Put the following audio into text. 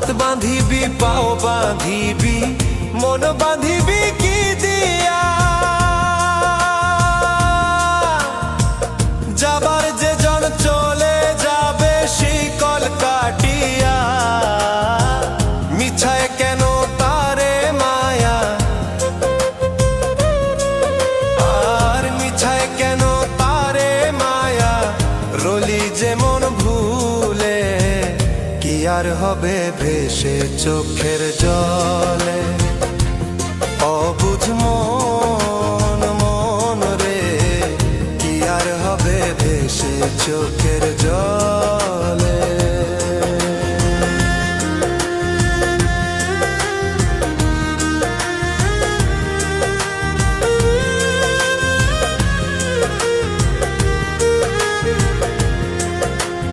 হাত বাঁধিবি পাও বাঁধিবি মন বাঁধিবি কি দিয়া যাবার যে জন চলে যাবে শিকল কাটিয়া মিছায় কেন তারে মায়া আর মিছায় কেন তারে মায়া রলি যেমন ভুলে কি আর হবে ভেসে চোখের জলে অবুঝ মন রে কি আর হবে ভেসে চোখ